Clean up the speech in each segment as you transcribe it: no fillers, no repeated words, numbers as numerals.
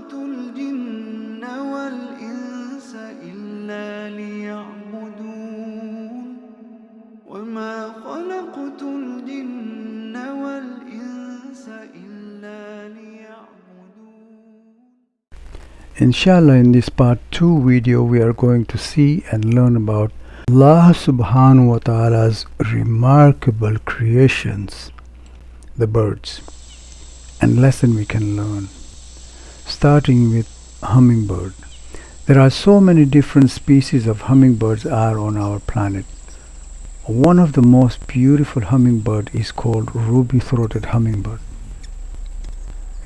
خلقت الجن والإنس إلا ليعبدون وما خلقت الجن والإنس إلا ليعبدون. Inshallah, in this part 2 video we are going to see and learn about Allah subhanahu wa ta'ala's remarkable creations, the birds, and lesson we can learn, starting with hummingbird. There are so many different species of hummingbirds are on our planet. One of the most beautiful hummingbird is called ruby-throated hummingbird.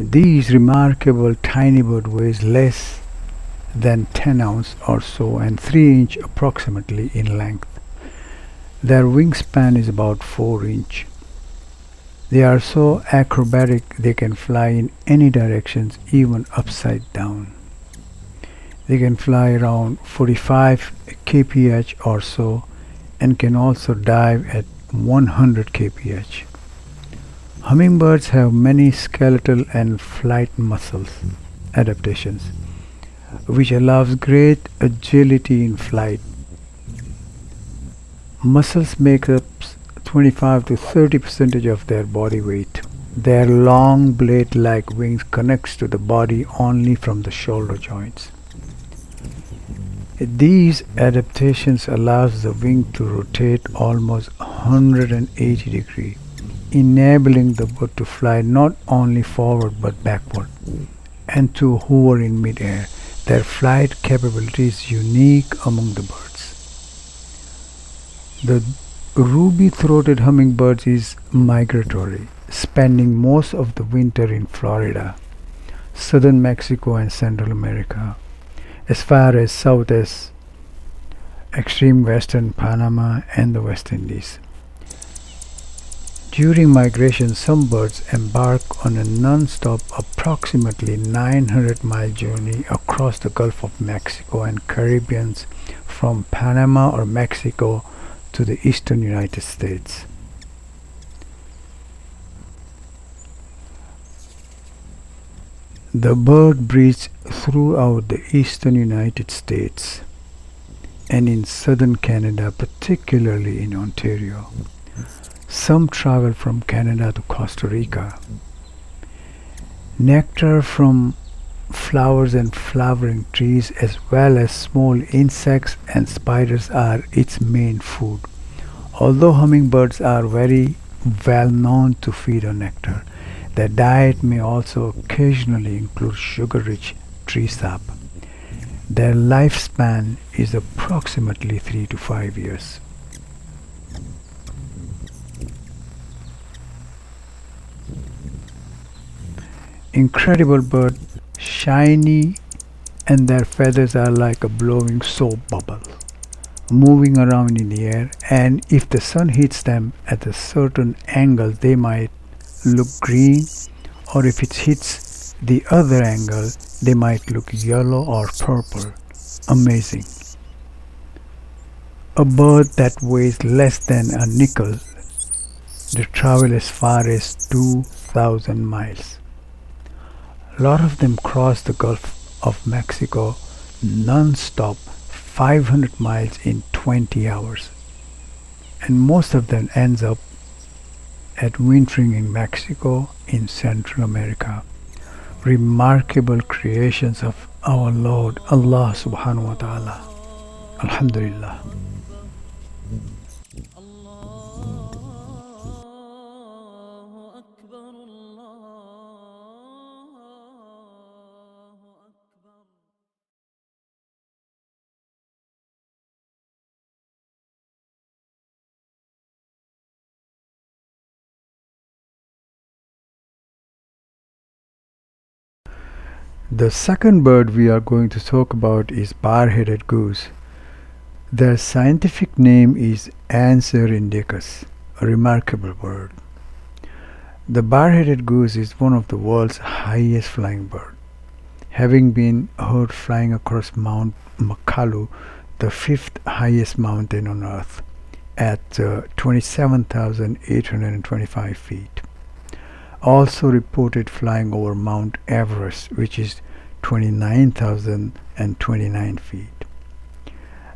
These remarkable tiny bird weighs less than 10 ounce or so and 3 inch approximately in length. Their wingspan is about 4 inch. They are so acrobatic they can fly in any directions, even upside down. They can fly around 45 kph or so and can also dive at 100 kph. Hummingbirds have many skeletal and flight muscles adaptations, which allows great agility in flight. Muscles make up 25 to 30% of their body weight. Their long blade-like wings connects to the body only from the shoulder joints. These adaptations allows the wing to rotate almost 180 degrees, enabling the bird to fly not only forward but backward and to hover in mid-air. Their flight capability is unique among the birds. The ruby-throated hummingbird is migratory, spending most of the winter in Florida, southern Mexico and Central America, as far as south as extreme western Panama and the West Indies. During migration, some birds embark on a non-stop approximately 900-mile journey across the Gulf of Mexico and Caribbean from Panama or Mexico to the eastern United States. The bird breeds throughout the eastern United States and in southern Canada, particularly in Ontario. Some travel from Canada to Costa Rica. Nectar from flowers and flowering trees as well as small insects and spiders are its main food. Although hummingbirds are very well known to feed on nectar, their diet may also occasionally include sugar-rich tree sap. Their lifespan is approximately 3 to 5 years. Incredible bird, shiny, and their feathers are like a blowing soap bubble, moving around in the air, and if the sun hits them at a certain angle they might look green, or if it hits the other angle they might look yellow or purple. Amazing. A bird that weighs less than a nickel, they travel as far as 2,000 miles. A lot of them cross the Gulf of Mexico non-stop 500 miles in 20 hours, and most of them ends up at wintering in Mexico in Central America. Remarkable creations of our Lord Allah subhanahu wa ta'ala. Alhamdulillah. The second bird we are going to talk about is bar-headed goose. Their scientific name is Anser indicus, a remarkable bird. The bar-headed goose is one of the world's highest flying birds, having been heard flying across Mount Makalu, the fifth highest mountain on earth, at 27,825 feet. Also reported flying over Mount Everest, which is 29,029 feet.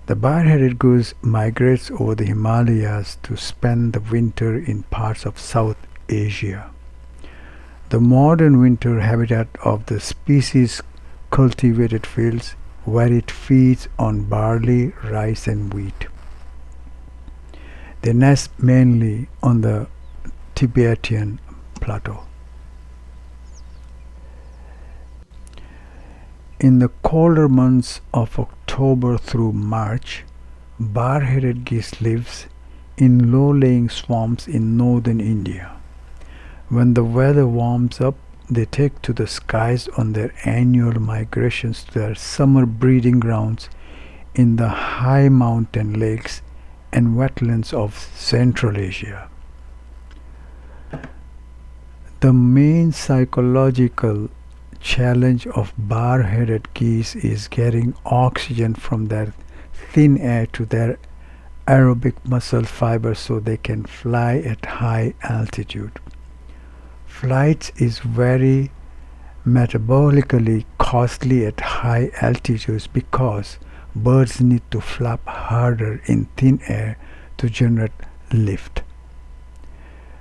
The bar-headed goose migrates over the Himalayas to spend the winter in parts of South Asia. The modern winter habitat of the species cultivated fields where it feeds on barley, rice and wheat. They nest mainly on the Tibetan plateau. In the colder months of October through March, bar-headed geese lives in low-lying swamps in northern India. When the weather warms up, they take to the skies on their annual migrations to their summer breeding grounds in the high mountain lakes and wetlands of Central Asia. The main psychological challenge of bar-headed geese is getting oxygen from their thin air to their aerobic muscle fibers so they can fly at high altitude. Flight is very metabolically costly at high altitudes because birds need to flap harder in thin air to generate lift.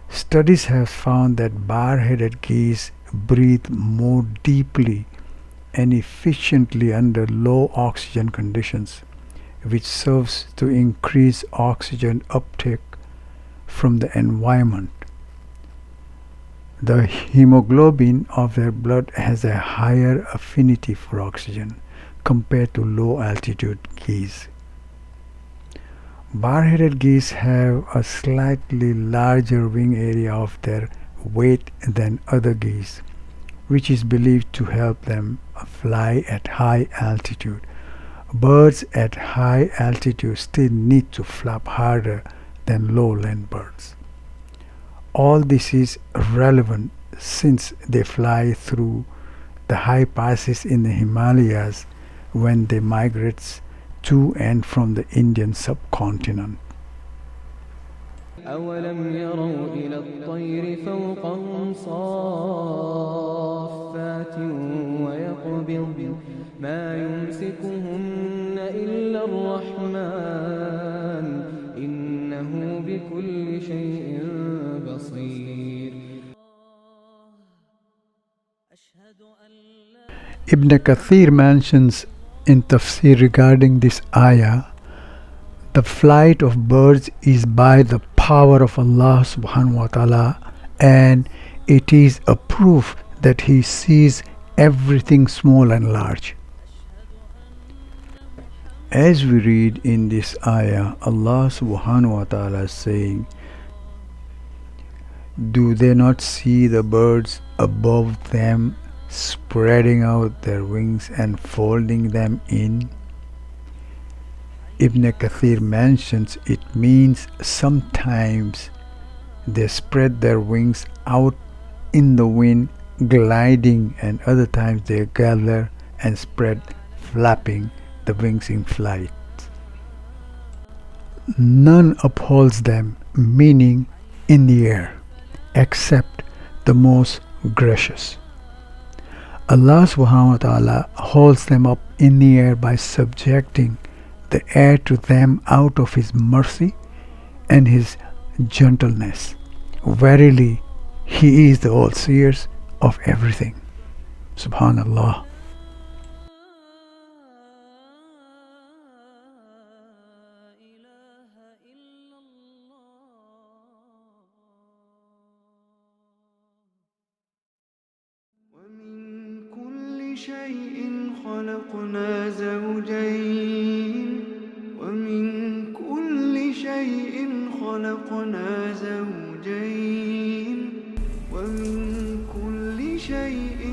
Studies have found that bar-headed geese breathe more deeply and efficiently under low oxygen conditions, which serves to increase oxygen uptake from the environment. The hemoglobin of their blood has a higher affinity for oxygen compared to low altitude geese. Bar-headed geese have a slightly larger wing area of their weight than other geese, which is believed to help them fly at high altitude. Birds at high altitude still need to flap harder than lowland birds. All this is relevant since they fly through the high passes in the Himalayas when they migrate to and from the Indian subcontinent. أولم يروا إلى الطير فوقهم صافات ويقبض ما يمسكهن إلا الرحمن إنه بكل شيء بصير. Ibn Kathir mentions in Tafsir regarding this ayah, the flight of birds is by the power of Allah subhanahu wa ta'ala, and it is a proof that He sees everything small and large. As we read in this ayah, Allah subhanahu wa ta'ala is saying, do they not see the birds above them spreading out their wings and folding them in? Ibn Kathir mentions it means sometimes they spread their wings out in the wind gliding, and other times they gather and spread flapping the wings in flight. None upholds them, meaning in the air, except the most gracious. Allah subhanahu wa ta'ala holds them up in the air by subjecting the air to them out of His mercy and His gentleness. Verily, He is the all-seer of everything. Subhanallah. ومن كل شيء خلقنا زوجين ومن كل شيء خلقنا زوجين ومن كل شيء